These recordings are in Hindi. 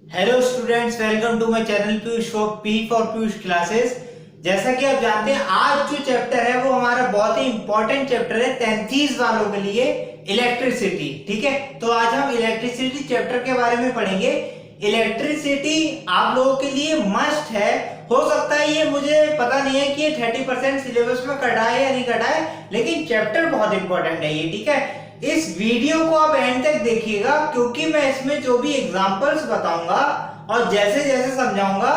Hello students, welcome to my channel Piyush for P for Piyush classes. जैसा कि आप जानते हैं, आज जो चैप्टर है वो हमारा बहुत ही इंपॉर्टेंट चैप्टर है 33 वालों के लिए, इलेक्ट्रिसिटी। ठीक है, तो आज हम इलेक्ट्रिसिटी चैप्टर के बारे में पढ़ेंगे। इलेक्ट्रिसिटी आप लोगों के लिए मस्ट है। हो सकता है ये, मुझे पता नहीं है कि ये 30% सिलेबस में कटा है या नहीं कटा है, लेकिन चैप्टर बहुत इंपॉर्टेंट है ये। ठीक है, इस वीडियो को आप एंड तक देखिएगा, क्योंकि मैं इसमें जो भी एग्जांपल्स बताऊंगा और जैसे जैसे समझाऊंगा,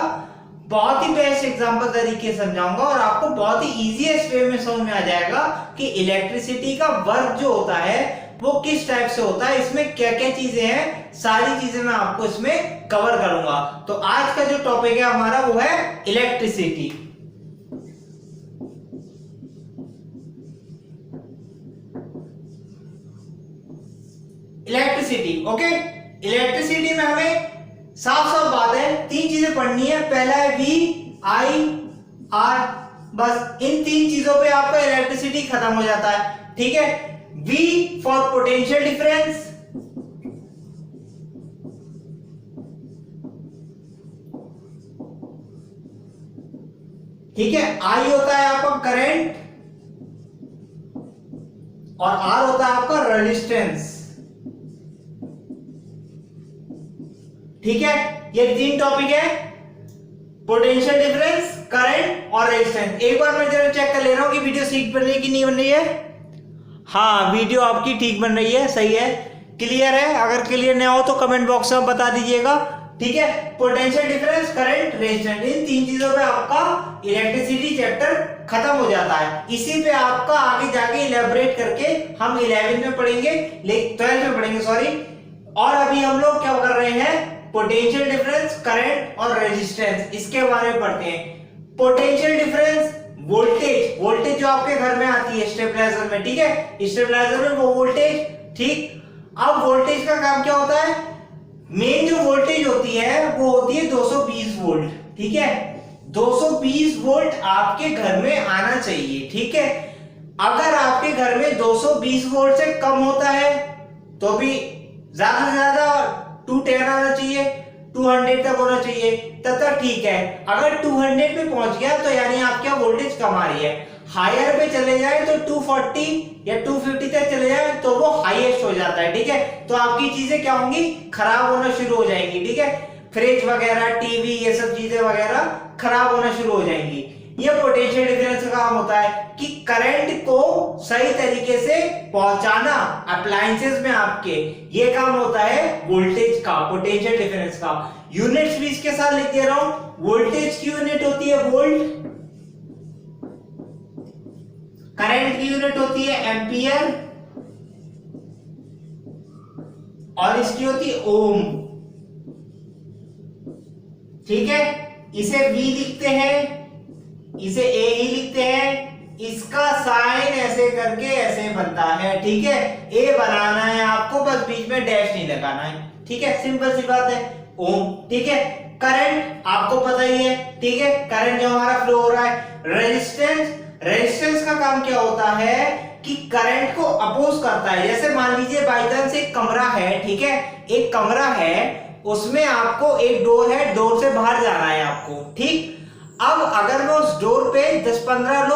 बहुत ही बेस्ट एग्जांपल तरीके से समझाऊंगा और आपको बहुत ही इजीएस्ट वे में समझ में आ जाएगा कि इलेक्ट्रिसिटी का वर्क जो होता है वो किस टाइप से होता है, इसमें क्या क्या चीजें हैं, सारी चीजें मैं आपको इसमें कवर करूंगा। तो आज का जो टॉपिक है हमारा वो है इलेक्ट्रिसिटी। Electricity, okay. इलेक्ट्रिसिटी में हमें साफ साफ बात है, तीन चीजें पढ़नी है। पहला है V, I, R। बस इन तीन चीजों पे आपका इलेक्ट्रिसिटी खत्म हो जाता है। ठीक है, V फॉर पोटेंशियल डिफरेंस, ठीक है। I होता है आपका करंट और R होता है आपका रेजिस्टेंस। ठीक है, ये तीन टॉपिक है, पोटेंशियल डिफरेंस, करंट और रेजिस्टेंस। एक बार मैं जरा चेक कर ले रहा हूं कि वीडियो ठीक बन रही है कि नहीं बन रही है। हाँ, वीडियो आपकी ठीक बन रही है, सही है, क्लियर है। अगर क्लियर नहीं हो तो कमेंट बॉक्स में बता दीजिएगा। ठीक है, पोटेंशियल डिफरेंस, करंट, रेजिस्टेंस, इन तीन चीजों पे आपका इलेक्ट्रिसिटी चैप्टर खत्म हो जाता है। इसी पे आपका आगे जाके इलेबोरेट करके हम 11 में पढ़ेंगे, 12 में पढ़ेंगे, सॉरी। और अभी हम लोग क्या कर रहे हैं, पोटेंशियल डिफरेंस, करंट और रेजिस्टेंस, इसके बारे में पढ़ते हैं। पोटेंशियल डिफरेंस, वोल्टेज जो आपके घर में आती है स्टेबलाइजर में, ठीक है, स्टेबलाइजर में वो वोल्टेज। ठीक, अब वोल्टेज का काम क्या होता है, मेन जो वोल्टेज होती है वो होती है 220 वोल्ट। ठीक है, 220 वोल्ट आपके घर में आना चाहिए। ठीक है, अगर आपके घर में 220 वोल्ट से कम होता है तो भी ज्यादा से ज्यादा 210 आना चाहिए, 200 तक होना चाहिए, तब तक ठीक है। अगर 200 पे पहुंच गया तो यानी आपकी वोल्टेज कम आ रही है। हायर पे चले जाए तो 240 या 250 तक चले जाए तो वो हाईएस्ट हो जाता है। ठीक है, तो आपकी चीजें क्या होंगी, खराब होना शुरू हो जाएंगी। ठीक है, फ्रिज वगैरह, टीवी, ये सब चीजें वगैरह खराब होना शुरू हो जाएंगी। ये पोटेंशियल डिफरेंस का काम होता है कि करंट को सही तरीके से पहुंचाना अप्लायंसेस में आपके, ये काम होता है वोल्टेज का, पोटेंशियल डिफरेंस का। यूनिट्स भी इसके साथ लिख दे रहा हूं। वोल्टेज की यूनिट होती है वोल्ट, करंट की यूनिट होती है एम्पियर और इसकी होती है ओम। ठीक है, इसे V लिखते हैं, इसे A ही लिखते हैं, इसका साइन ऐसे करके ऐसे बनता है। ठीक है, A बनाना है आपको, बस बीच में डैश नहीं लगाना है। ठीक है, सिंपल सी बात है, ओम। ठीक है, करंट आपको पता ही है। ठीक है, करंट जो हमारा फ्लो हो रहा है। रेजिस्टेंस का काम क्या होता है कि करंट को अपोज करता है। जैसे मान लीजिए बाई चांस एक कमरा है, ठीक है, एक कमरा है, उसमें आपको एक डोर है, डोर से बाहर जाना है आपको। ठीक, अब अगर मैं उस डोर पे 10-15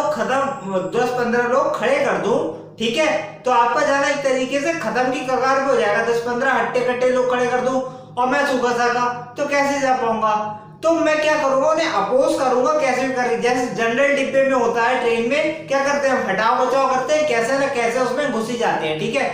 लोग खड़े कर दूं, ठीक है, तो आपका जाना एक तरीके से खत्म की कगार पे हो जाएगा। 10-15 हट्टे-कट्टे लोग खड़े कर दूं और मैं सूखा साखा, तो कैसे जा पाऊंगा। तो मैं क्या करूंगा, उन्हें अपोज करूंगा, कैसे भी करें। जैसे जनरल डिब्बे में होता है, ट्रेन में क्या करते हैं, हटाओ बचाओ करते हैं, कैसे ना कैसे उसमें घुस ही जाते हैं। ठीक है,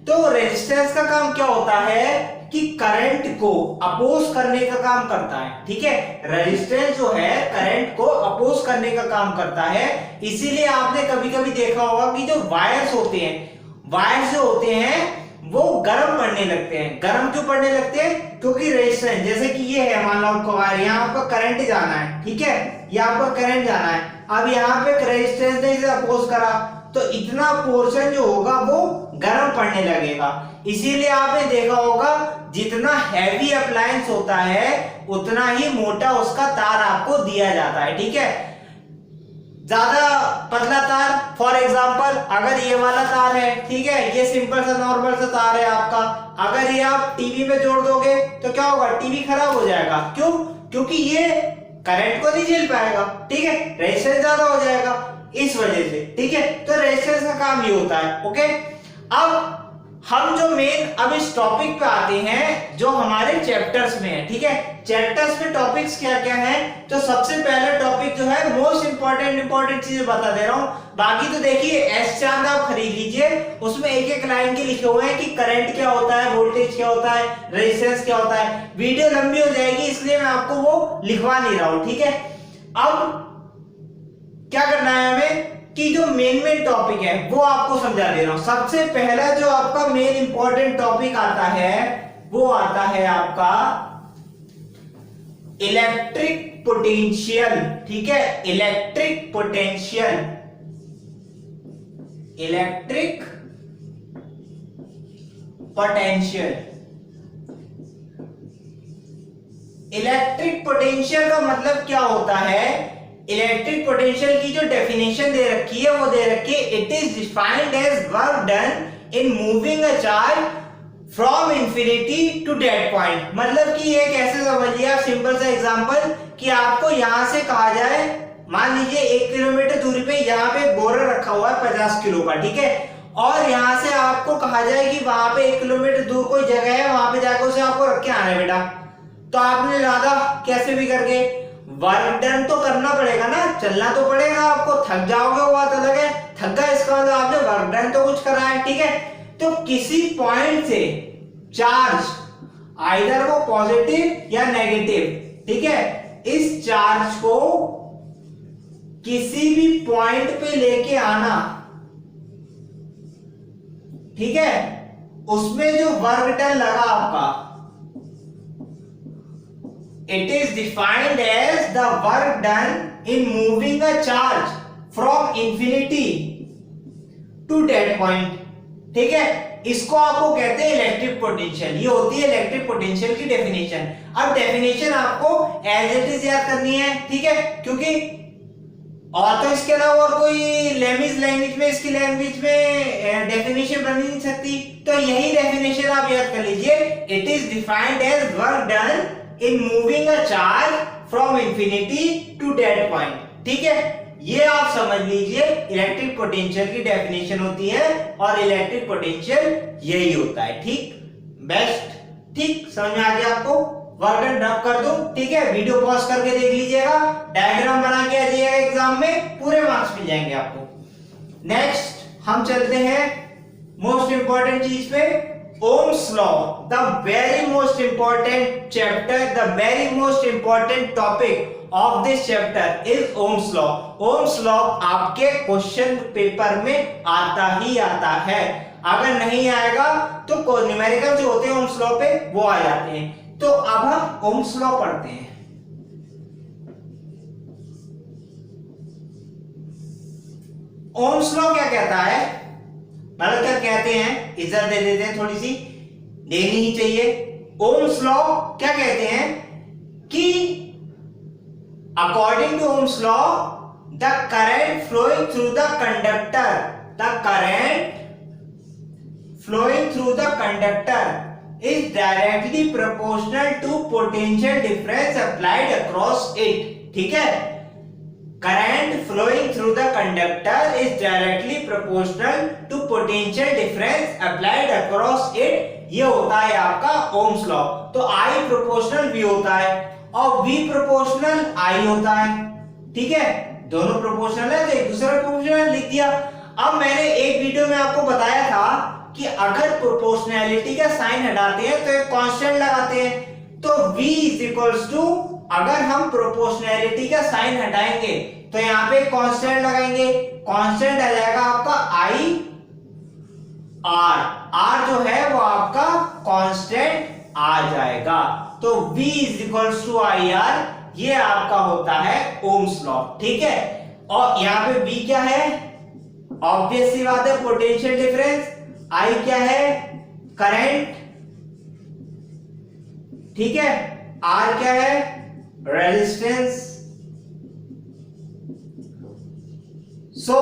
तो रेजिस्टेंस का काम क्या होता है कि करंट को अपोज करने का काम करता है। ठीक है, रेजिस्टेंस जो है करंट को अपोज करने का काम करता है। इसीलिए आपने कभी कभी देखा होगा कि जो वायर्स होते हैं वो गर्म पड़ने लगते हैं। गर्म क्यों पड़ने लगते हैं, क्योंकि रेजिस्टेंस, जैसे कि ये है, मान लो आपको वायर, यहाँ आपका करंट जाना है। ठीक है, ये आपका करंट जाना है, अब यहाँ पे रेजिस्टेंस ने इसे अपोज करा तो इतना पोर्शन जो होगा वो गर्म पड़ने लगेगा। इसीलिए आपने देखा होगा जितना हैवी अप्लायंस होता है उतना ही मोटा उसका तार आपको दिया जाता है। ठीक है, ज्यादा पतला तार, फॉर एग्जांपल अगर ये वाला तार है, ठीक है, ये सिंपल सा नॉर्मल सा तार है आपका, अगर ये आप टीवी में जोड़ दोगे तो क्या होगा, टीवी खराब हो जाएगा। क्यों? क्योंकि ये करंट को नहीं झेल पाएगा, ठीक है, रेजिस्टेंस ज्यादा हो जाएगा इस वजह से, ठीक है। तो रेजिस्टेंस का काम ये होता है, ओके। अब हम जो मेन अब इस टॉपिक पे आते हैं जो हमारे चैप्टर्स में है, ठीक है। चैप्टर्स में टॉपिक्स क्या क्या हैं, तो सबसे पहला टॉपिक जो है मोस्ट इंपॉर्टेंट चीजें बता दे रहा हूं। बाकी तो देखिए एस चांद आप खरीद लीजिए, उसमें एक एक लाइन के लिखे हुए हैं कि करंट क्या होता है, वोल्टेज क्या होता है, रेजिस्टेंस क्या होता है। वीडियो लंबी हो जाएगी इसलिए मैं आपको वो लिखवा नहीं रहा हूं, ठीक है। अब क्या करना है हमें कि जो मेन टॉपिक है वो आपको समझा दे रहा हूं। सबसे पहला जो आपका मेन इंपॉर्टेंट टॉपिक आता है वो आता है आपका इलेक्ट्रिक पोटेंशियल, ठीक है, electric potential, electric potential. Electric potential का मतलब क्या होता है, इलेक्ट्रिक पोटेंशियल की जो डेफिनेशन दे रखी है वो दे रखी है, it is defined as work done in moving a charge from infinity to dead point. मतलब कि ये कैसे समझिए आप, सिंपल सा एग्जांपल कि आपको यहां से कहा जाए, मान लीजिए 1 किलोमीटर दूरी पे यहाँ पे बोरा रखा हुआ है 50 किलो का, ठीक है, और यहां से आपको कहा जाए कि वहां पे 1 किलोमीटर दूर कोई जगह है, वहां पे जाकर उसे आपको रख के आना है बेटा। तो आपने लादा कैसे भी करके, वर्क डन तो करना पड़ेगा ना, चलना तो पड़ेगा आपको, थक जाओगे वो बात अलग है, थक गए इसका मतलब आपने वर्क डन तो कुछ करा है, ठीक है। तो किसी पॉइंट से चार्ज आइदर वो पॉजिटिव या नेगेटिव, ठीक है, इस चार्ज को किसी भी पॉइंट पे लेके आना, ठीक है, उसमें जो वर्क डन लगा आपका, it is defined as the work done in moving a charge from infinity to dead point, ठीक है। इसको आपको कहते हैं इलेक्ट्रिक पोटेंशियल, ये होती है इलेक्ट्रिक पोटेंशियल की डेफिनेशन। अब डेफिनेशन आपको एज इट इज याद करनी है, ठीक है, क्योंकि और तो इसके अलावा और कोई लैंग्वेज में इसकी लैंग्वेज में डेफिनेशन बन नहीं सकती, तो यही डेफिनेशन आप याद कर लीजिए, it is defined as work done in moving a charge from infinity to dead point, ठीक है। ये आप समझ लीजिए इलेक्ट्रिक पोटेंशियल की डेफिनेशन होती है और इलेक्ट्रिक पोटेंशियल यही होता है, ठीक, बेस्ट, ठीक, समझ में आ गया आपको। वर्क डन ड्रॉप कर दूं, ठीक है, वीडियो पॉज करके देख लीजिएगा, डायग्राम बना के आ जाइएगा एग्जाम में, पूरे मार्क्स मिल जाएंगे आपको। नेक्स्ट हम चलते हैं मोस्ट इंपॉर्टेंट चीज पे, Ohm's law, the very most important chapter, the very most important topic of this chapter is Ohm's law. Ohm's law आपके क्वेश्चन पेपर में आता ही आता है, अगर नहीं आएगा तो न्यूमेरिकल जो होते हैं Ohm's law पे वो आ जाते हैं। तो अब हम Ohm's law पढ़ते हैं। Ohm's law क्या कहता है, मतलब क्या कहते हैं, इज्जत दे देते हैं, थोड़ी सी देनी ही चाहिए। ओम्स लॉ क्या कहते हैं कि according to Ohm's law the current flowing through the conductor, the current flowing through the conductor is directly proportional to potential difference applied across it, ठीक है। Current flowing through the conductor is directly proportional to potential difference applied across it, ये होता है आपका ओम्स लॉ। तो I प्रोपोर्शनल V होता है और V प्रोपोर्शनल I होता है, ठीक है, दोनों प्रोपोर्शनल है तो एक दूसरे प्रोपोर्शनल लिख दिया। अब मैंने एक वीडियो में आपको बताया था कि अगर प्रोपोर्शनैलिटी का साइन हटाते हैं तो एक कांस्टेंट लगाते हैं, तो V इज इक्वल्स टू, अगर हम प्रोपोर्शनैलिटी का साइन हटाएंगे तो यहां पे कांस्टेंट लगाएंगे, कांस्टेंट आ जाएगा आपका आई आर, आर जो है वो आपका कांस्टेंट आ जाएगा। तो V is equals to I R, ये आपका होता है ओम्स लॉ, ठीक है। और यहां पे V क्या है, ऑब्वियस सी बात है पोटेंशियल डिफरेंस, I क्या है करंट, ठीक है, R क्या है resistance, So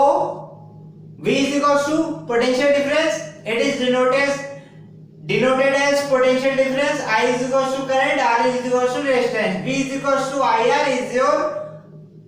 V is equals to potential difference. It is denoted as potential difference. I is equals to current. R is equals to resistance. V is equals to IR is your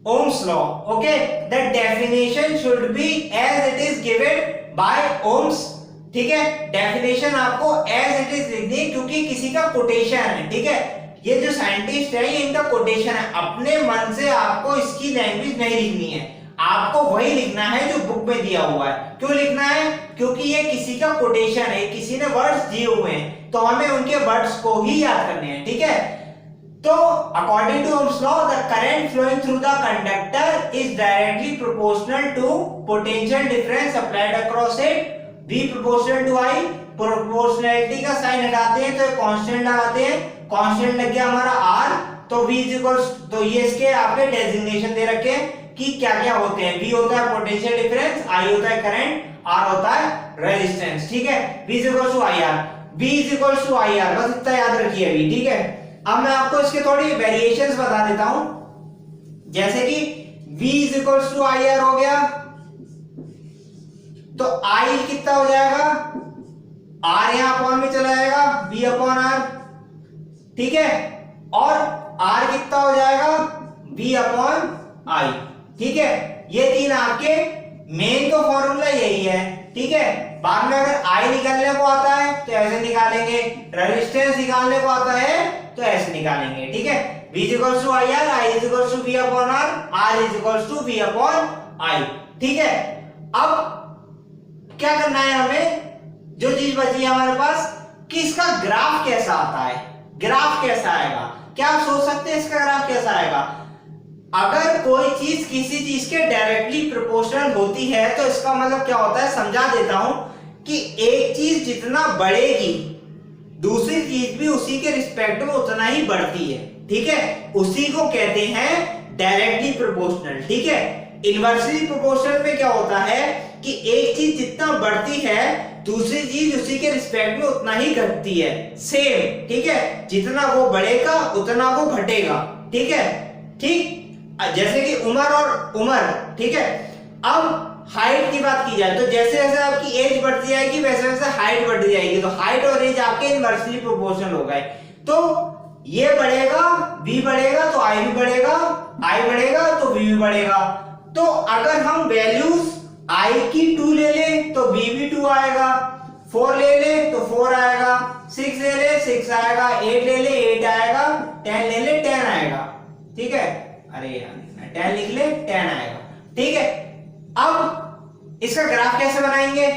Ohm's law. Okay, the definition should be as it is given by Ohm's. ठीक है, डेफिनेशन आपको एज इट इज लिखनी है क्योंकि किसी का कोटेशन है. ठीक है, ये जो साइंटिस्ट है ये इनका कोटेशन है. अपने मन से आपको इसकी लैंग्वेज नहीं लिखनी है, आपको वही लिखना है जो बुक में दिया हुआ है. क्यों लिखना है? क्योंकि ये किसी का कोटेशन है, किसी ने वर्ड्स दिए हुए हैं, तो हमें उनके वर्ड्स को ही याद करने हैं. ठीक है, तो according to Ohm's law the current flowing through the conductor is directly proportional to potential difference applied across it. V proportional to I. Proportionality का साइन हटाते हैं तो कांस्टेंट लगाते हैं, कांस्टेंट लग गया हमारा R. तो V इज इक्वल्स, तो ये इसके आपके डेजिग्नेशन दे रखे हैं कि क्या क्या होते हैं. V होता है पोटेंशियल डिफरेंस, I होता है करंट, R होता है रेजिस्टेंस. ठीक है, V is equals to IR. V is equals to IR, बस इतना याद रखिए अभी. ठीक है, अब मैं आपको इसके थोड़ी वेरिएशंस बता देता हूं. जैसे कि V is equals to IR हो गया तो I कितना हो जाएगा, R यहां अपॉन में चला जाएगा, V अपॉन R. ठीक है, और R कितना हो जाएगा, V अपॉन I. ठीक है, ये तीन आपके मेन तो फॉर्मूला यही है. ठीक है, बाद में अगर I निकालने को आता है तो ऐसे निकालेंगे, रेजिस्टेंस निकालने को आता है तो ऐसे निकालेंगे. ठीक है, V is equals to IR, I is equals to V upon R, R is equals to V upon I. ठीक है, अब क्या करना है हमें, जो चीज बची है हमारे पास कि इसका ग्राफ कैसा आता है. ग्राफ कैसा आएगा, क्या आप सोच सकते हैं इसका ग्राफ कैसा आएगा? अगर कोई चीज किसी चीज के डायरेक्टली प्रोपोर्शनल होती है तो इसका मतलब क्या होता है, समझा देता हूं कि एक चीज जितना बढ़ेगी दूसरी चीज भी उसी के रिस्पेक्ट में उतना ही बढ़ती है. ठीक है, उसी को कहते हैं डायरेक्टली प्रोपोर्शनल. ठीक है, इनवर्सली प्रोपोर्शनल में क्या होता है कि एक चीज जितना बढ़ती है दूसरी चीज उसी के रिस्पेक्ट में उतना ही घटती है. सेम. ठीक है, जितना वो बढ़ेगा उतना वो घटेगा. ठीक है, ठीक जैसे कि उम्र और उम्र. ठीक है, अब हाइट की बात की जाए तो जैसे जैसे आपकी एज बढ़ती जाएगी वैसे वैसे हाइट बढ़ती जाएगी. तो हाइट और एज आपके इनवर्सली प्रोपोर्शनल हो गए. तो ये बढ़ेगा, V बढ़ेगा तो I भी बढ़ेगा, I बढ़ेगा तो V भी बढ़ेगा. तो अगर हम वैल्यूज I की 2 ले ले तो V भी 2 आएगा, 4 ले ले तो 4 आएगा, 6 ले ले 6 आएगा, 8 ले ले 8 आएगा, 10 ले ले 10 आएगा. ठीक है, अरे यार 10 लिख ले 10 आएगा. ठीक है, अब इसका ग्राफ कैसे बनाएंगे?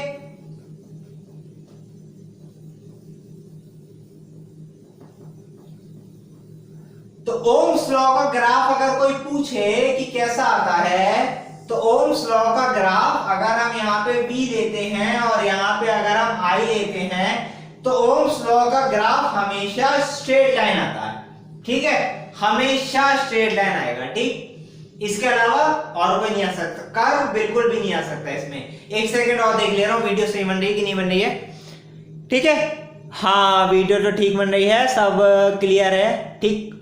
तो ओम्स लॉ का ग्राफ अगर कोई पूछे कि कैसा आता है तो ओम्स लॉ का ग्राफ अगर हम यहाँ पे V लेते हैं और यहाँ पे अगर हम I लेते हैं तो ओम्स लॉ का ग्राफ हमेशा स्ट्रेट लाइन आता है. ठीक है, हमेशा स्ट्रेट लाइन आएगा. ठीक, इसके अलावा और कोई नहीं आ सकता, कर्व बिल्कुल भी नहीं आ सकता इसमें. एक सेकंड और देख ले रहा हूँ वीडियो सही बन रही है कि नहीं बन रही है. ठीक है, हाँ वीडियो तो ठीक बन रही है, सब क्लियर है. ठीक,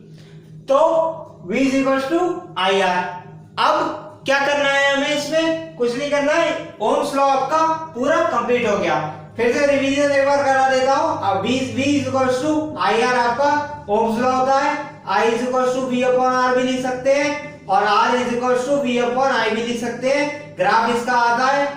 तो V is equals to IR. अब क्या करना है हमें, इसमें कुछ नहीं करना है. ओम्स लॉ आपका पूरा कंप्लीट हो गया. फिर से रिवीजन एक बार करा देता हूं. अब V is equals to IR आपका ओम्स लॉ होता है. I is equals to V upon R भी लिख सकते हैं और R is equals to V upon I भी लिख सकते हैं. ग्राफ इसका आता है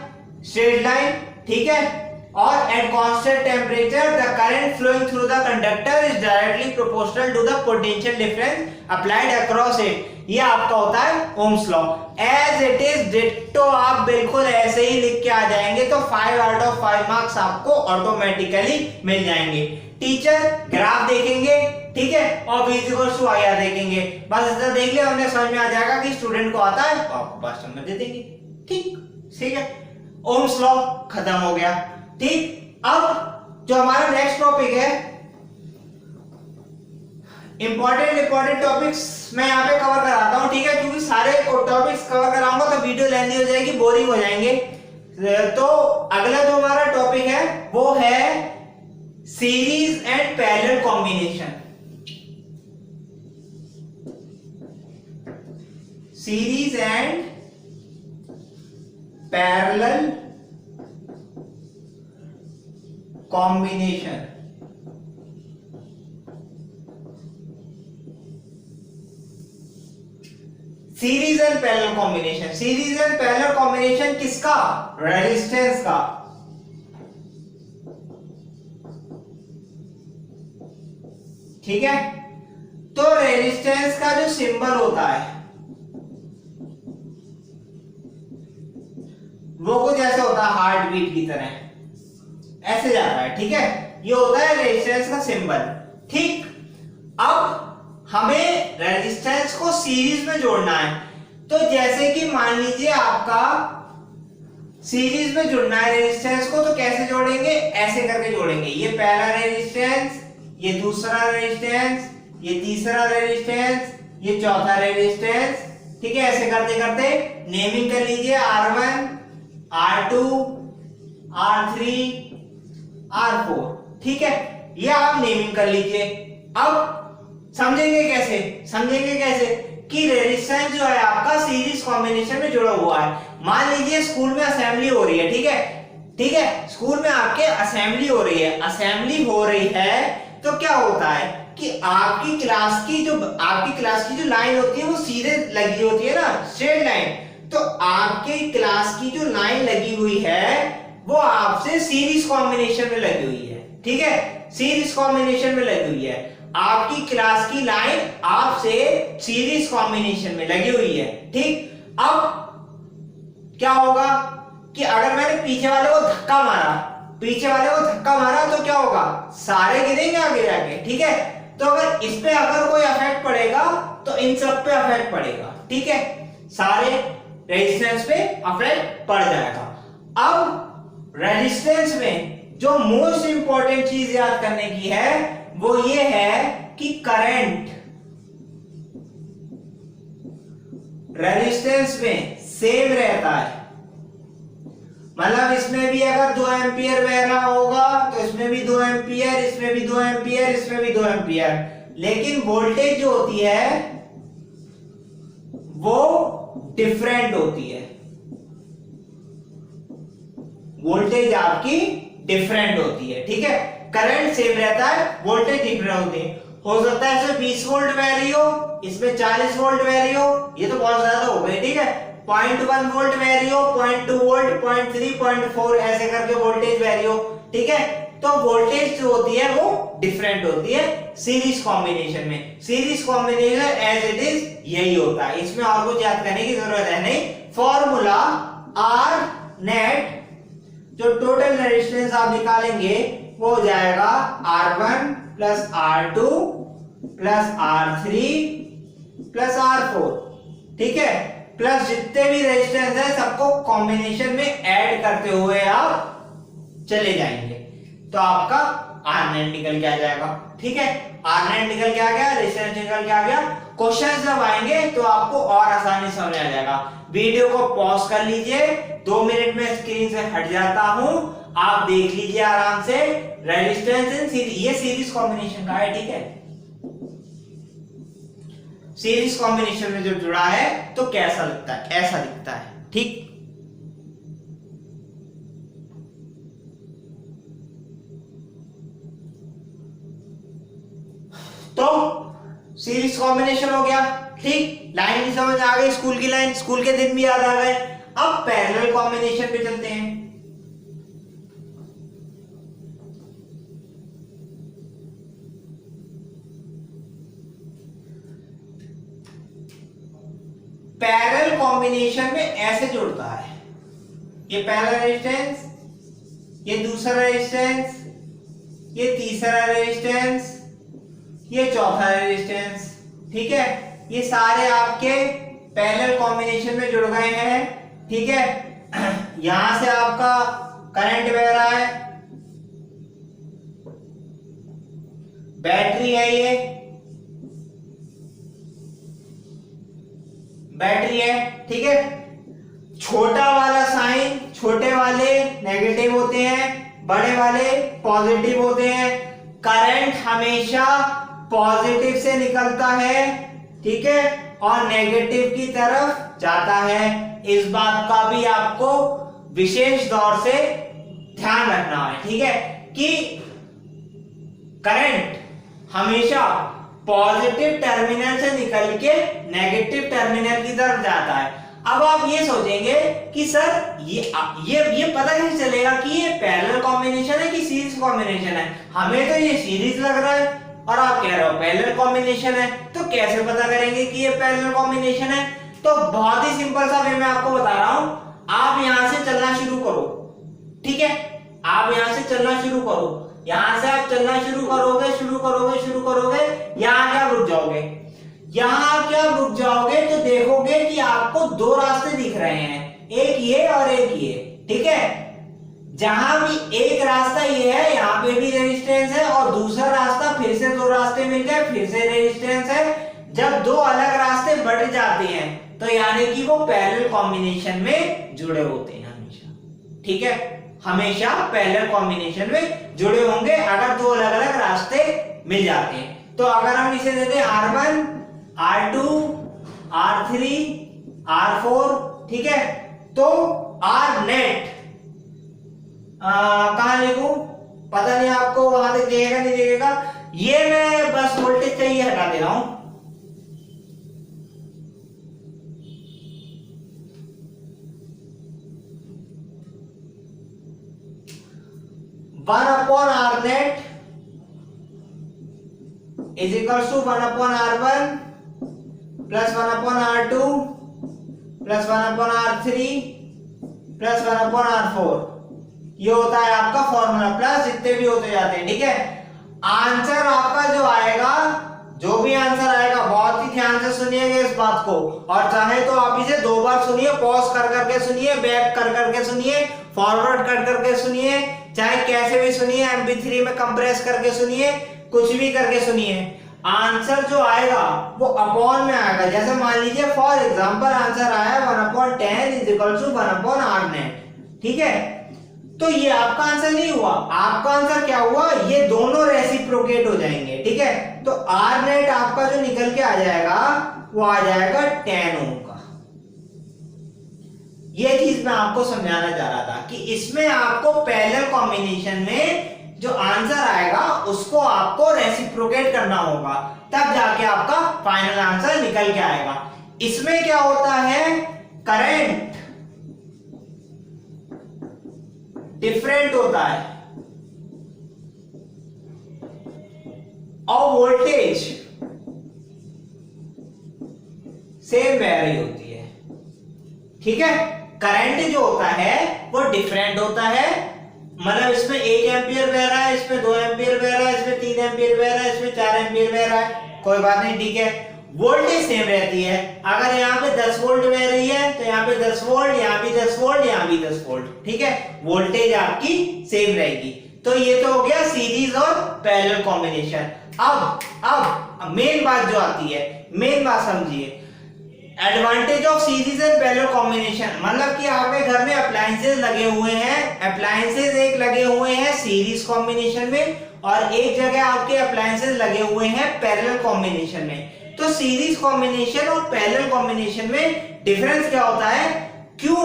स्ट्रेट लाइन. ठीक है, और at constant temperature the current flowing through the conductor is directly proportional to the potential difference applied across it. ये आपका होता है Ohm's law. as it is ditto आप बिल्कुल ऐसे ही लिख के आ जाएंगे तो 5 आउट ऑफ 5 मार्क्स आपको ऑटोमेटिकली मिल जाएंगे. टीचर ग्राफ देखेंगे, ठीक है, और V इक्वल्स टू IR देखेंगे, बस इतना देख लिया हमने, समझ में आ जाएगा कि स्टूडेंट को आता है तो आपको पास नंबर दे देंगे. ठीक है, ओम्स लॉ खत्म हो गया. ठीक, अब जो हमारा नेक्स्ट टॉपिक है, इंपॉर्टेंट टॉपिक्स मैं यहाँ पे कवर कराता हूँ. ठीक है, क्योंकि सारे टॉपिक्स कवर कराऊंगा तो वीडियो लेंदी हो जाएगी, बोरिंग हो जाएंगे. तो अगला जो हमारा टॉपिक है वो है series and parallel combination. Series and parallel combination. Series and parallel combination, series and parallel combination किसका? रेजिस्टेंस का। ठीक है, तो रेजिस्टेंस का जो सिंबल होता है वो कुछ ऐसा होता है, हार्ट बीट की तरह ऐसे जाता है। ठीक है, ये होता है रेजिस्टेंस का सिंबल। ठीक, अब हमें रेजिस्टेंस को सीरीज में जोड़ना है। तो जैसे कि मान लीजिए आपका सीरीज में जोड़ना है रेजिस्टेंस को, तो कैसे जोड़ेंगे? ऐसे करके जोड़ेंगे। ये पहला रेजिस्टेंस, ये दूसरा रेजिस्टेंस, ये तीसरा रेजिस्टेंस, ये चौथा रेजिस्टेंस। ठीक है, ऐसे करते करते नेमिंग कर लीजिए R1, R2, R3, R4। ठीक है, ये आप नेमिंग कर लीजिए। अब समझेंगे कैसे? समझेंगे कैसे कि रेजिस्टेंस जो है आपका सीरीज कॉम्बिनेशन में जुड़ा हुआ है। मान लीजिए स्कूल में असेंबली हो रही है। ठीक है, ठीक है, स्कूल में आपके असेंबली हो रही है। असेंबली हो रही है तो क्या होता है कि आपकी क्लास की जो लाइन होती है वो सीधे लगी होती है ना, स्ट्रेट लाइन। तो आपके क्लास की जो लाइन लगी हुई है वो आपसे सीरीज कॉम्बिनेशन में लगी हुई है। ठीक है, सीरीज कॉम्बिनेशन में लगी हुई है। आपकी क्लास की लाइन आपसे सीरीज कॉम्बिनेशन में लगी हुई है। ठीक, अब क्या होगा कि अगर मैंने पीछे वाले को धक्का मारा तो क्या होगा? सारे गिरेंगे आगे जाके। ठीक है, तो अगर इस पे अगर कोई इफेक्ट पड़ेगा तो इन सब पे इफेक्ट पड़ेगा। ठीक है, सारे रेजिस्टेंस पे इफेक्ट पड़ जाएगा। अब रेजिस्टेंस में जो मोस्ट इंपॉर्टेंट चीज याद करने की है वो ये है कि करंट रेजिस्टेंस में सेम रहता है। मतलब इसमें भी अगर 2 एम्पियर बह रहा होगा तो इसमें भी 2 एम्पियर, इसमें भी 2 एम्पियर, इसमें भी 2 एम्पियर। लेकिन वोल्टेज जो होती है वो डिफरेंट होती है। वोल्टेज आपकी डिफरेंट होती है। ठीक है, करंट सेम रहता है, वोल्टेज डिफरेंट होती है। हो सकता है इसमें 20 वोल्ट बह रही हो, इसमें 40 वोल्ट बह रही हो, ये तो बहुत ज्यादा हो गई। ठीक है, 0.1 वोल्ट बह रही हो, 0.2 वोल्ट, 0.3, 0.4 ऐसे करके वोल्टेज बह रही हो। ठीक है, तो वोल्टेज जो होती है वो डिफरेंट होती है सीरीज कॉम्बिनेशन में। Series combination as it is यही होता है, इसमें और कुछ याद करने की जरूरत है नहीं। फॉर्मूला R नेट जो टोटल रेजिस्टेंस आप निकालेंगे वो हो जाएगा R1 plus R2 plus R3 plus R4। ठीक है, प्लस जितने भी रेजिस्टेंस है सबको कॉम्बिनेशन में ऐड करते हुए आप चले जाएंगे तो आपका R9 निकल के आ जाएगा। ठीक है, R9 निकल के आ गया, रेजिस्टेंस निकल के आ गया। क्वेश्चन जब आएंगे तो आपको और आसानी समझ आ जाएगा। वीडियो को पॉज कर लीजिए, 2 मिनट में स्क्रीन से हट जाता हूं, आप देख लीजिए आराम से। रेजिस्टेंस इन सीरीज, ये सीरीज कॉम्बिनेशन का है। ठीक है, सीरीज कॉम्बिनेशन में जब जुड़ा है तो कैसा लगता है? ऐसा दिखता है। ठीक, तो सीरीज कॉम्बिनेशन हो गया। ठीक, लाइन भी समझ आ गई, स्कूल की लाइन, स्कूल के दिन भी याद आ गए। अब पैरेलल कॉम्बिनेशन पे चलते हैं। पैरेलल कॉम्बिनेशन में ऐसे जुड़ता है, ये पहला रेजिस्टेंस, ये दूसरा रेजिस्टेंस, ये तीसरा रेजिस्टेंस, ये चौथा रेजिस्टेंस। ठीक है, ये सारे आपके पैरेलल कॉम्बिनेशन में जुड़ गए हैं। ठीक है, यहां से आपका करंट बह रहा है, बैटरी है, ये बैटरी है। ठीक है, छोटा वाला साइन, छोटे वाले नेगेटिव होते हैं, बड़े वाले पॉजिटिव होते हैं। करंट हमेशा पॉजिटिव से निकलता है, ठीक है, और नेगेटिव की तरफ जाता है। इस बात का भी आपको विशेष तौर से ध्यान रखना है, ठीक है, कि करंट हमेशा पॉजिटिव टर्मिनल से निकल के नेगेटिव टर्मिनल की तरफ जाता है। अब आप ये सोचेंगे कि सर ये पता कैसे चलेगा कि ये पैरेलल कॉम्बिनेशन है कि सीरीज कॉम्बिनेशन है? हमें तो ये सीरीज लग रहा है और आप कह रहे हो पैरेलल कॉम्बिनेशन है, तो कैसे पता करेंगे कि ये पैरेलल कॉम्बिनेशन है? तो बहुत ही सिंपल सा वे मैं आपको बता रहा हूं। आप यहां से चलना शुरू करो, ठीक है, आप यहां से चलना शुरू करो, यहां से आप चलना शुरू करोगे, यहां क्या रुक जाओगे, यहां क्या रुक जाओगे तो देखोगे कि आपको दो रास्ते दिख रहे हैं, एक ये और एक ये, ठीक है। जहां भी एक रास्ता ये है, यहां पे भी रेजिस्टेंस है, और दूसरा रास्ता फिर से दो रास्ते मिल गए, फिर से रेजिस्टेंस है। जब दो अलग रास्ते बढ़ जाते हैं तो यानी कि वो पैरेलल कॉम्बिनेशन में जुड़े होते हैं हमेशा, ठीक है, हमेशा पैरेलल कॉम्बिनेशन में जुड़े होंगे अगर दो अलग अलग रास्ते मिल जाते हैं। तो अगर हम इसे देते हैं R1, R2, R3, R4, ठीक है, तो R नेट कहां लिखूं पता नहीं, आपको वहां तक दिखेगा नहीं दिखेगा, ये मैं बस वोल्टेज चाहिए हटा दे रहा हूं। One upon R net is equal to 1 upon R1 plus 1 upon R2 plus 1 upon R3 plus 1 upon R4। ये होता है आपका फॉर्मूला, प्लस जितने भी होते जाते हैं, ठीक है। आंसर आपका जो आएगा, जो भी आंसर आएगा, बहुत ही ध्यान से सुनिएगा इस बात को, और चाहे तो आप इसे दो बार सुनिए, पॉज कर करके सुनिए, बैक कर करके सुनिए, फॉरवर्ड कर करके सुनिए, चाहे कैसे भी सुनिए, MP3 में कंप्रेस करके सुनिए, कुछ भी करके सुनिए। आंसर जो आएगा वो अपॉन में आएगा। जैसे मान लीजिए फॉर एग्जांपल आंसर आया 1/10 is equal to 1 upon R net, ठीक है, तो ये आपका आंसर नहीं हुआ, आपका आंसर क्या हुआ, ये दोनों रेसिप्रोकेट हो जाएंगे, ठीक है। तो R नेट आपका जो निकल के आ जाएगा वो आ जाएगा 10 ओम का। ये चीज मैं आपको समझाना चाह रहा था कि इसमें आपको पैरेलल कॉम्बिनेशन में जो आंसर आएगा उसको आपको रेसिप्रोकेट करना होगा, तब जाके आपका फाइनल आंसर निकल के आएगा। इसमें क्या होता है, करंट डिफरेंट होता है और वोल्टेज सेम वैरी होती है, ठीक है। करंट जो होता है वो डिफरेंट होता है, मतलब इसमें 1 एम्पियर बह रहा है, इसमें 2 एम्पियर बह रहा है, इसमें 3 एम्पियर बह रहा है, इसमें 4 एम्पियर बह रहा है, कोई बात नहीं, ठीक है। वोल्टेज सेम रहती है, अगर यहाँ पे 10 वोल्ट बह रही है तो यहाँ पे 10 वोल्ट, यहाँ भी 10 वोल्ट, यहाँ भी 10 वोल्ट, ठीक है, वोल्टेज आपकी सेम रहेगी। तो ये तो हो गया सीरीज और पैरेलल कॉम्बिनेशन। अब मेन बात जो आती है, मेन बात समझिए, advantage of series and parallel combination, मतलब कि आपके घर में अप्लायंसेस लगे हुए हैं, अप्लायंसेस एक लगे हुए हैं सीरीज कॉम्बिनेशन में और एक जगह आपके अप्लायंसेस लगे हुए हैं पैरेलल कॉम्बिनेशन में। तो सीरीज कॉम्बिनेशन और पैरेलल कॉम्बिनेशन में डिफरेंस क्या होता है, क्यों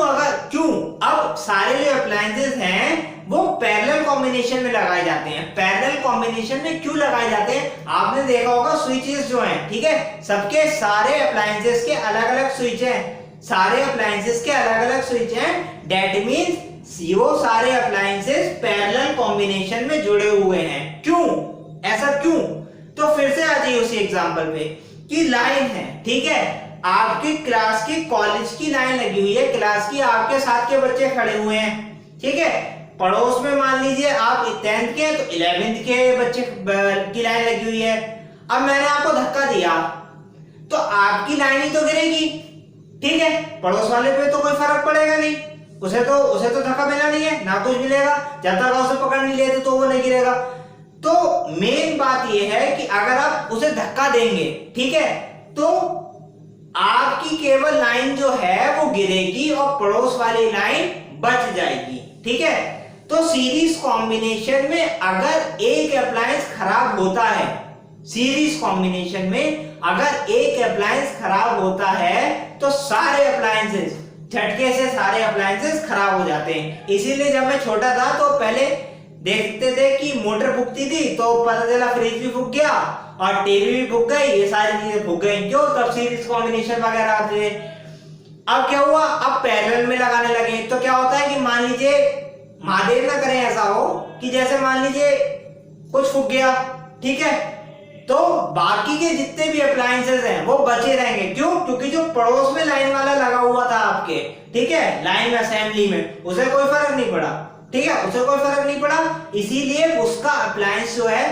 अब सारे जो अप्लायंसेस हैं वो पैरेलल कॉम्बिनेशन में लगाए जाते हैं। पैरेलल कॉम्बिनेशन में क्यों लगाए जाते हैं, आपने देखा होगा स्विचेस जो हैं, ठीक है, सबके सारे अप्लायंसेस के अलग अलग स्विच हैं, सारे अप्लायंसेस के अलग अलग स्विच हैं, दैट मींस वो सारे अप्लायंसेस पैरेलल कॉम्बिनेशन में जुड़े हुए हैं। क्यों, ऐसा क्यों? तो फिर से आ जाइए उसी एग्जांपल पे कि लाइन है, ठीक है, आपकी क्लास की कॉलेज की लाइन लगी हुई है, क्लास की आपके साथ के बच्चे खड़े हुए हैं, ठीक है, पड़ोस में मान लीजिए आप 10th के तो 11th के बच्चे की लाइन लगी हुई है। अब मैंने आपको धक्का दिया तो आपकी लाइन ही तो गिरेगी, ठीक है, पड़ोस वाले पे तो कोई फर्क पड़ेगा नहीं, उसे तो धक्का मिला नहीं है, ना कुछ मिलेगा, जब तक आप उसे पकड़ नहीं लेते तो वो नहीं गिरेगा। तो मेन बात ये है कि अगर आप उसे धक्का देंगे, ठीक है, तो आपकी केवल लाइन जो है वो गिरेगी और पड़ोस वाली लाइन बच जाएगी, ठीक है। तो सीरीज कॉम्बिनेशन में अगर एक अप्लायंस खराब होता है, सीरीज कॉम्बिनेशन में अगर एक अप्लायंस खराब होता है तो सारे अप्लायंसेस झटके से सारे अप्लायंसेस खराब हो जाते हैं। इसीलिए जब मैं छोटा था तो पहले देखते थे कि मोटर फूकती थी तो पता चला फ्रिज भी फूक गया और टीवी भी फूक गई, ये सारी चीजें फूक गई। क्यों? तब सीरीज कॉम्बिनेशन वगैरह आते थे। अब क्या हुआ, अब पैरेलल में लगाने लगे तो क्या होता है कि मान लीजिए, महादेव ना करे ऐसा हो कि जैसे मान लीजिए कुछ फूक गया, ठीक है, तो बाकी के जितने भी अप्लायंसेस हैं वो बचे रहेंगे। क्यों? क्योंकि जो पड़ोस में लाइन वाला लगा हुआ था आपके, ठीक है, लाइन में असेंबली में, उसे कोई फर्क नहीं पड़ा, ठीक है, उसे कोई फर्क नहीं पड़ा, इसीलिए उसका अप्लायंस जो है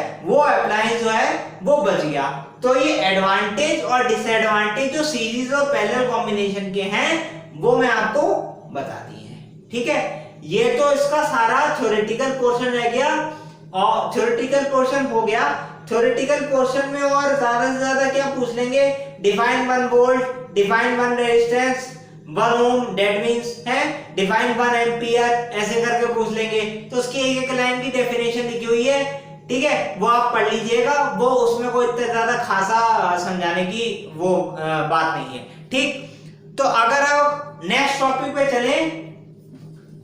वो बच गया। तो ये एडवांटेज और डिसएडवांटेज जो सीरीज और पैरेलल कॉम्बिनेशन के हैं वो मैं आपको बता दिए हैं, ठीक है। ये तो इसका सारा थ्योरेटिकल पोर्शन रह गया और थ्योरेटिकल पोर्शन हो गया। थ्योरेटिकल पोर्शन में और ज्यादा से ज्यादा क्या पूछ लेंगे, define 1 volt, define 1 resistance, 1 ohm, that means है डिफाइन 1 एंपियर, ऐसे करके पूछ लेंगे। तो उसकी एक एक लाइन की डेफिनेशन लिखी हुई है, ठीक है, वो आप पढ़ लीजिएगा। वो उसमें कोई इतना ज्यादा खासा समझाने की वो बात नहीं है, ठीक। तो अगर आप नेक्स्ट टॉपिक पे चलें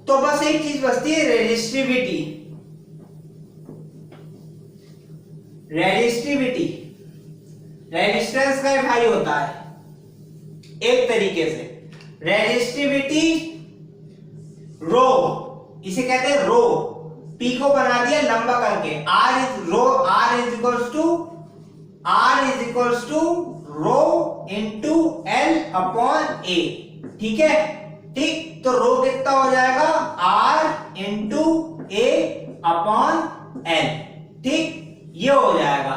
तो बस एक चीज बचती है, रेजिस्टिविटी। रेजिस्टेंस का भाई होता है एक तरीके से रेजिस्टिविटी रो, इसे कहते हैं रो। पी को बना दिया लंबा करके, R is equals to rho into L upon A, ठीक है, ठीक। तो रो कितना हो जाएगा, R into A upon L, ठीक, ये हो जाएगा।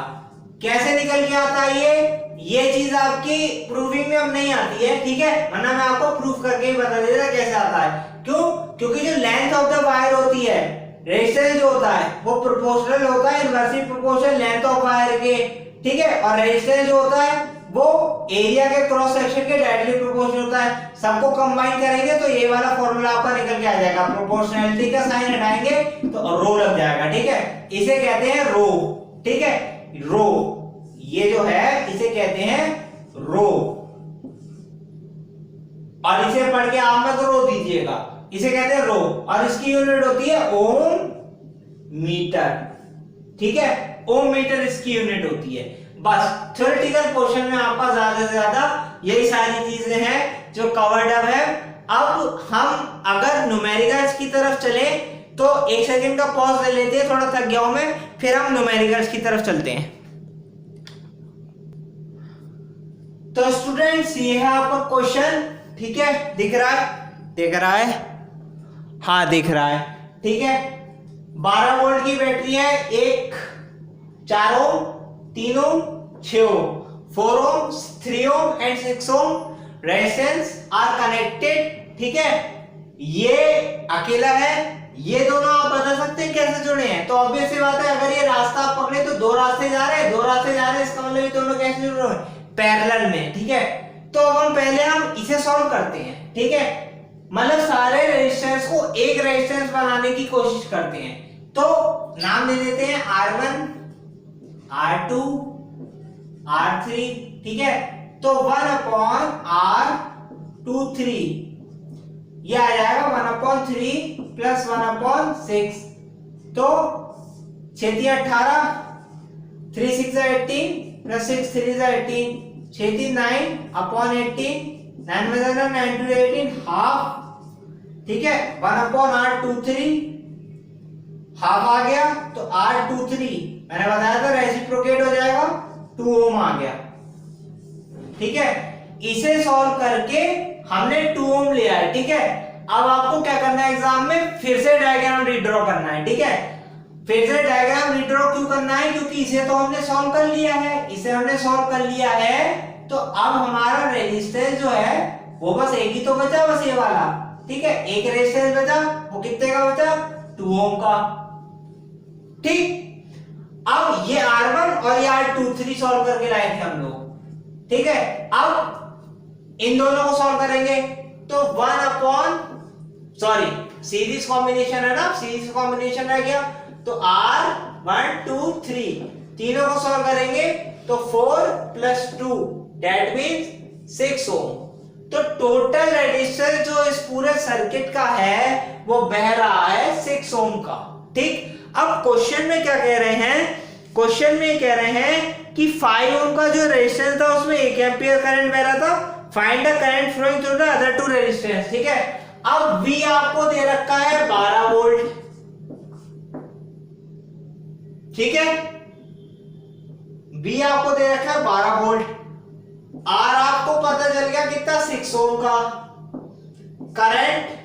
कैसे निकल के आता है ये चीज आपकी प्रूविंग में अब नहीं आती है, ठीक है, वरना मैं आपको प्रूफ करके ही बता देता कैसे आता है। क्यों? क्योंकि जो लेंथ ऑफ द वायर होती है, रेजिस्टेंस जो होता है वो प्रोपोर्शनल होता है, inversely proportional length of wire के, ठीक है, और रेजिस्टेंस जो होता है वो एरिया के क्रॉस सेक्शन के डायरेक्टली प्रोपोर्शनल होता है। सबको कंबाइन करेंगे तो ये वाला फॉर्मूला आपका निकल के आ जाएगा, प्रोपोर्शनैलिटी का साइन हटाएंगे तो रो लग जाएगा, ठीक है, इसे कहते हैं रो, ठीक है, रो, ये जो है इसे कहते हैं रो। और इसे पढ़ के आप मत रो दीजिएगा, इसे कहते हैं रो, और इसकी यूनिट होती है ओम मीटर, ठीक है, ओम मीटर इसकी यूनिट होती है। बस थ्योरेटिकल पोर्शन में आपका ज्यादा से ज्यादा यही सारी चीजें हैं जो कवर्ड अप है। अब हम अगर न्यूमेरिकल्स की तरफ चले तो एक सेकंड का पॉज ले लेते हैं, थोड़ा थक गया हूं मैं, फिर हम न्यूमेरिकल्स की तरफ चलते हैं। तो स्टूडेंट्स ये है आपका क्वेश्चन, ठीक है, दिख रहा है, हाँ दिख रहा है, ठीक है। 12 वोल्ट की बैटरी है, एक 4 ओम, 3 ओम, 6 ओम, 4 ओम, 3 ohm and 6 ohm resistance R connected, ठीक है। ये अकेला है, ये दोनों आप बता सकते हैं कैसे जुड़े हैं। तो ऑब्वियस सी बात है, अगर ये रास्ता आप पकड़े तो दो रास्ते जा रहे हैं, इसका मतलब ये दोनों कैसे जुड़ रहे हैं, पैरेलल में, ठीक है। तो अब पहले हम इसे सॉल्व करते हैं, ठीक है, मतलब सारे रेजिस्टेंस को एक रेजिस्टेंस बनाने की कोशिश करते हैं। तो नाम दे देते हैं R1, R2, R3, ठीक है। तो 1 अपॉन R23 ये आ जाएगा 1 अपॉन 3 प्लस 1 अपॉन 6, तो 6 18, 3 6 18 प्लस 6 3 18, 6 3 9 अपॉन 18, 9 में 9 2 18 हाफ, ठीक है, 1 अपॉन R23 हाफ आ गया, तो R23 मैंने बताया था रेसिप्रोकेट हो जाएगा, 2 ओम आ गया, ठीक है। इसे सॉल्व करके हमने 2 ओम लिया है, ठीक है। अब आपको क्या करना है, एग्जाम में फिर से डायग्राम रीड्रॉ करना है, ठीक है। फिर से डायग्राम रीड्रॉ क्यों करना है, क्योंकि इसे तो हमने सॉल्व कर लिया है, तो अब हमारा रेजिस्टेंस जो है वो बस एक ही तो बचा, बस ये वाला, ठीक है, एक रेजिस्टेंस बचा, वो कितने का बचा, 2 ओम का, ठीक। अब ये R1 और ये R23 सॉल्व करके लाए थे हम लोग, ठीक है। अब इन दोनों को सॉल्व करेंगे तो 1 अपॉन सीरीज कॉम्बिनेशन है ना, सीरीज कॉम्बिनेशन रह गया, तो R1 2 3 तीनों को सॉल्व करेंगे तो 4 प्लस 2 दैट मींस 6 ओम, तो टोटल रेजिस्टेंस जो इस पूरे सर्किट का है वो बह रहा है 6 ओम का। ठीक, अब क्वेश्चन में क्या कह रहे हैं, क्वेश्चन में कह रहे हैं कि 5 ओम का जो रेजिस्टेंस था उसमें 1 एम्पियर करंट बह रहा था, find the current flowing through the other two resistance. ठीक है, अब V आपको दे रखा है 12 वोल्ट। ठीक है, V आपको दे रखा है 12 वोल्ट, R आपको पता चल गया कितना 6 ओम का, करंट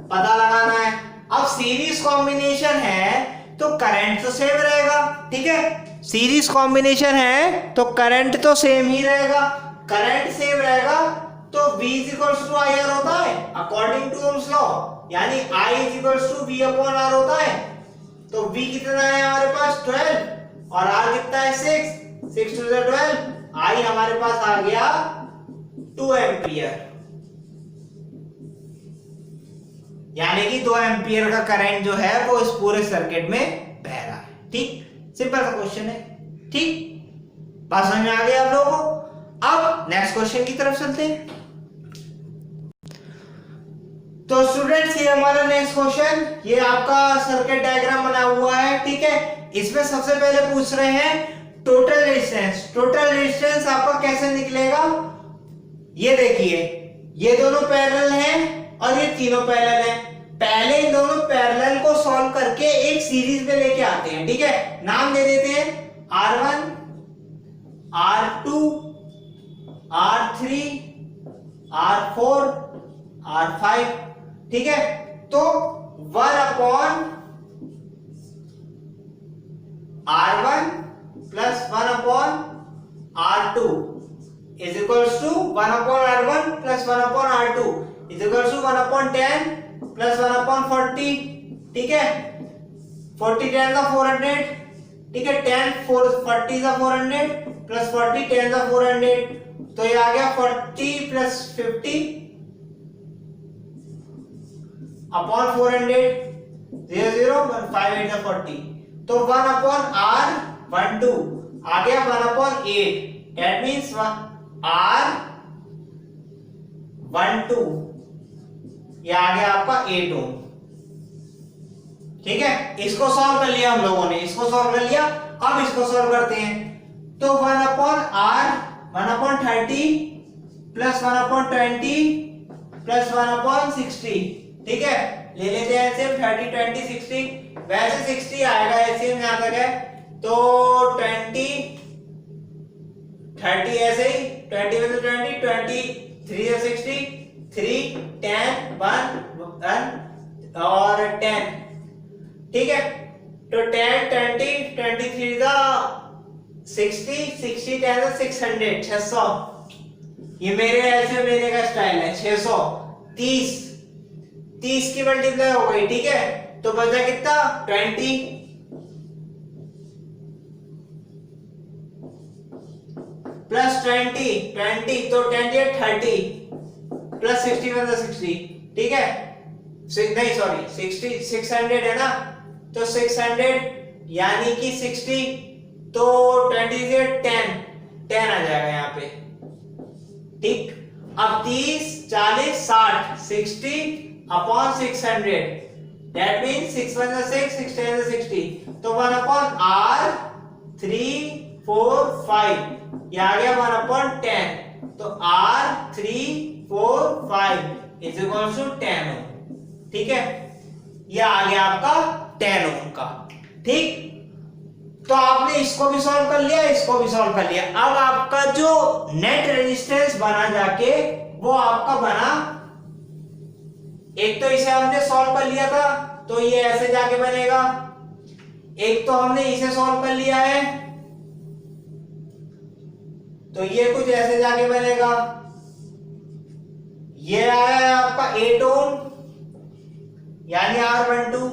पता लगाना है। अब सीरीज कॉम्बिनेशन है तो करंट तो सेम रहेगा। ठीक है, सीरीज कॉम्बिनेशन है तो करंट तो सेम ही रहेगा, करंट सेम रहेगा तो V इक्वल्स टू IR होता है अकॉर्डिंग टू ओम्स लॉ, यानी I equals to V upon R होता है। तो V कितना है हमारे पास 12 और R कितना है 6, 6 टू 12, I हमारे पास आ गया 2 एम्पियर, यानी कि 2 एम्पियर का करंट जो है वो इस पूरे सर्किट में बह रहा है। ठीक, सिंपल सा क्वेश्चन है। ठीक, बात समझ में आ गई आप लोगों को। अब नेक्स्ट क्वेश्चन की तरफ चलते हैं। तो स्टूडेंट्स ये हमारा नेक्स्ट क्वेश्चन, ये आपका सर्किट डायग्राम बना हुआ है। ठीक है, इसमें सबसे पहले पूछ रहे हैं टोटल रेजिस्टेंस। टोटल रेजिस्टेंस आपका कैसे निकलेगा, ये देखिए, ये दोनों पैरेलल हैं और ये तीनों पैरेलल हैं। पहले इन दोनों पैरेलल को सॉल्व करके एक सीरीज में लेके आते हैं। ठीक है, नाम दे देते हैं R1, R2, R3, R4, R5। ठीक है, तो 1 upon R1 plus 1 upon R2 is equals to 1 upon R1 plus 1 upon R2 is equals to 1 upon 10 plus 1 upon 40। ठीक है, 40 10 का 400। ठीक है, 10 40 का 400 प्लस 40 10 का 400, तो ये आ गया 40 प्लस 50 अपॉन 400, 0 0 5 8 का 40, तो 1 अपॉन R 12 आ गया 1 अपॉन 8, दैट मींस R 12 ये आ गया आपका 8 ओम। ठीक है, इसको सॉल्व कर लिया हम लोगों ने, इसको सॉल्व कर लिया। अब इसको सॉल्व करते हैं, तो 1 upon R 1 upon 30 plus 1 upon 20 plus 1 upon 60। ठीक है, ले लेते हैं एलसीएम 30 20 60, वैसे 60 आएगा एलसीएम यहां तक है, तो 20 30 ऐसे ही 20 में तो 20 20 3 है 60 3 10 1 और 10। ठीक है, तो 10 20 23 का 60 60 10 का 600 600, ये मेरे ऐसे मेरे का स्टाइल है 600। 30 की मल्टीप्लाई हो गई। ठीक है, तो बचा कितना 20 प्लस 20 तो 10 30 प्लस 60 में 60। ठीक है, नहीं सॉरी 60 600 है ना, तो 600 यानी कि 60, तो 20 से 10 आ जाएगा यहाँ पे। ठीक, अब 30 40 60 60 अपॉन 600, दैट मींस 6 1 6 6 10 60, तो 1 अपॉन R 3 4 5 ये आ गया 1 अपॉन 10, तो R 3 4 5 इज इक्वल टू 10 ओम। ठीक है, ये आ गया आपका 10 ओम का। ठीक, तो आपने इसको भी सॉल्व कर लिया, इसको भी सॉल्व कर लिया। अब आपका जो नेट रेजिस्टेंस बना जाके वो आपका बना, एक तो इसे हमने सॉल्व कर लिया था तो ये ऐसे जाके बनेगा, एक तो हमने इसे सॉल्व कर लिया है तो ये कुछ ऐसे जाके बनेगा। ये आया है आपका 8 ओम यानी R12,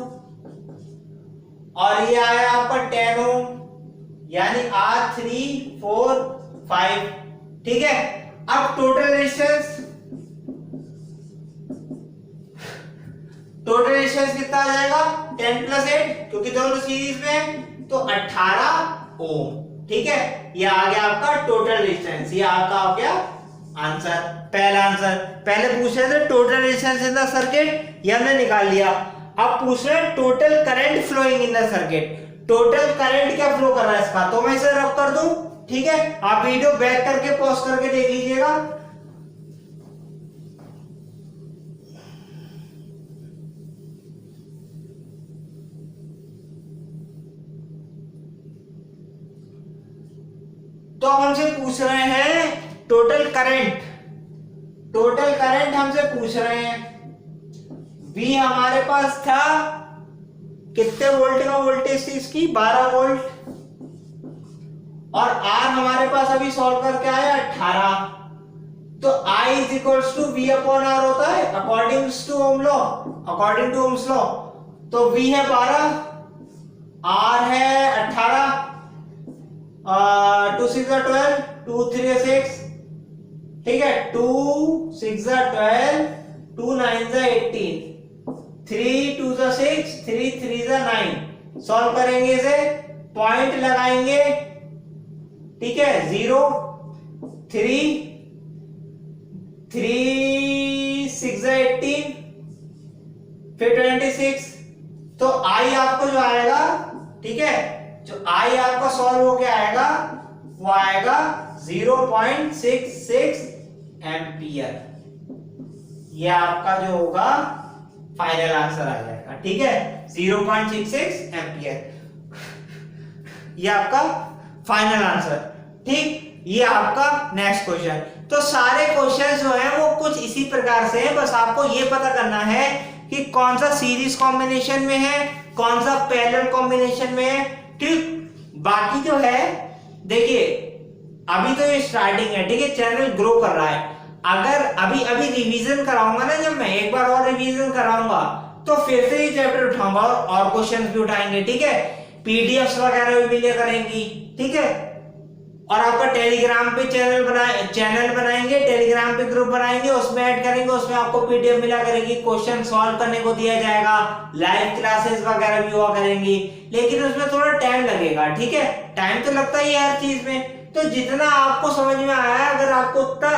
और ये आया आपका 10 ओम यानी R3 4 5। ठीक है, अब टोटल रेजिस्टेंस कितना आ जाएगा 10 प्लस 8, क्योंकि दोनों सीरीज में है, तो 18 ओम। ठीक है, ये आ गया आपका टोटल रेजिस्टेंस, ये आपका हो गया आंसर, पहला आंसर। पहले पूछ रहे थे total resistance in the circuit, ये हमने निकाल लिया। अब पूछ रहे हैं total current flowing in the circuit, total current क्या फ्लो कर रहा है इसका, तो मैं इसे रब कर दूं, ठीक है। आप वीडियो बैक करके पॉज करके देख लीजिएगा। तो हमसे पूछ रहे हैं टोटल करंट, टोटल करंट हमसे पूछ रहे हैं। V हमारे पास था कितने वोल्ट का वोल्टेज थी इसकी, 12 वोल्ट, और R हमारे पास अभी सॉल्व करके आया 18। तो I is equals to V upon R होता है according to ohm law, according to Ohm's law. तो V है 12, R है 18, 2 6 12, 2 3 6, ठीक है, 2 6 12, 2 9 18, 3 2 6, 3 3 9। सॉल्व करेंगे इसे, पॉइंट लगाएंगे, ठीक है, 0 3 3 6 18, फिर 26। तो I आपको जो आएगा, ठीक है, जो I आपका सॉल्व होके आएगा वो आएगा 0.66 एम्पियर। ये आपका जो होगा फाइनल आंसर आ जाएगा, ठीक है, 0.66 एम्पियर। ये आपका फाइनल आंसर, ठीक। ये आपका नेक्स्ट क्वेश्चन। तो सारे क्वेश्चन जो हैं वो कुछ इसी प्रकार से है, बस आपको ये पता करना है कि कौन सा सीरीज कॉम्बिनेशन में है, कौन सा पैरेलल कॉम्बिनेशन में है, ठीक। बाकी जो है देखिए अभी तो ये स्टार्टिंग है, ठीक है, चैनल ग्रो कर रहा है। अगर अभी रिवीजन कराऊंगा ना, जब मैं एक बार और रिवीजन कराऊंगा तो फिर से ये चैप्टर उठाऊंगा और क्वेश्चंस भी उठाएंगे, ठीक है। पीडीएफ्स वगैरह भी मिलिया करेंगी, ठीक है। और आपका टेलीग्राम पे चैनल बनाएंगे, टेलीग्राम पे ग्रुप बनाएंगे, उसमें ऐड करेंगे, उसमें आपको पीडीएफ मिला करेगी, क्वेश्चन सॉल्व करने को दिया जाएगा, लाइव क्लासेस वगैरह भी हुआ करेंगी, लेकिन उसमें थोड़ा टाइम लगेगा, ठीक है। टाइम तो लगता ही है हर चीज में। तो जितना आपको समझ में आया, अगर आपको उतना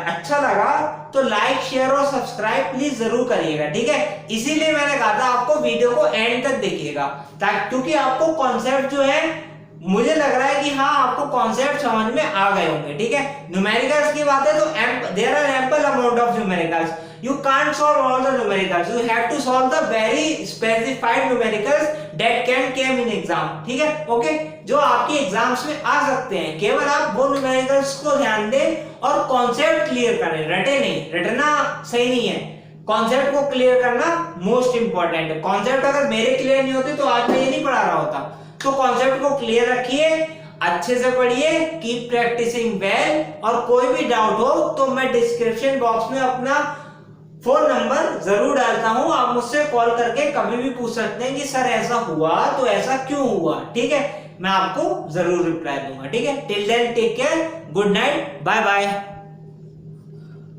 अच्छा लगा तो लाइक शेयर और सब्सक्राइब प्लीज जरूर करिएगा, ठीक है। इसीलिए मैंने कहा था आपको वीडियो को एंड तक देखिएगा, ताकि क्योंकि आपको कॉन्सेप्ट जो है, मुझे लग रहा है कि हाँ आपको कॉन्सेप्ट समझ में आ गए होंगे, ठीक है। न्यूमेरिकल्स की बात है तो there are ample amount of numericals, you can't solve all the numericals, you have to solve the very specified numericals that can come in exam, ठीक है, ओके, जो आपके एग्जाम्स में आ सकते हैं। केवल आप वो न्यूमेरिकल्स को ध्यान दें और कॉन्सेप्ट क्लियर करें, रटे नहीं, रटना सही नहीं है, कॉन्सेप्ट को क्लियर करना मोस्ट इंपॉर्टेंट है। कॉन्सेप्ट अगर मेरे क्लियर नहीं होते तो आज मैं ये नहीं पढ़ा रहा होता। तो कॉन्सेप्ट को क्लियर रखिए, अच्छे से पढ़िए, कीप प्रैक्टिसिंग वेल, और कोई भी डाउट हो तो मैं डिस्क्रिप्शन बॉक्स में अपना फोन नंबर जरूर डालता हूं, आप मुझसे कॉल करके कभी भी पूछ सकते हैं कि सर ऐसा हुआ तो ऐसा क्यों हुआ, ठीक है, मैं आपको जरूर रिप्लाई दूंगा, ठीक है। Till then take care, good night, bye bye.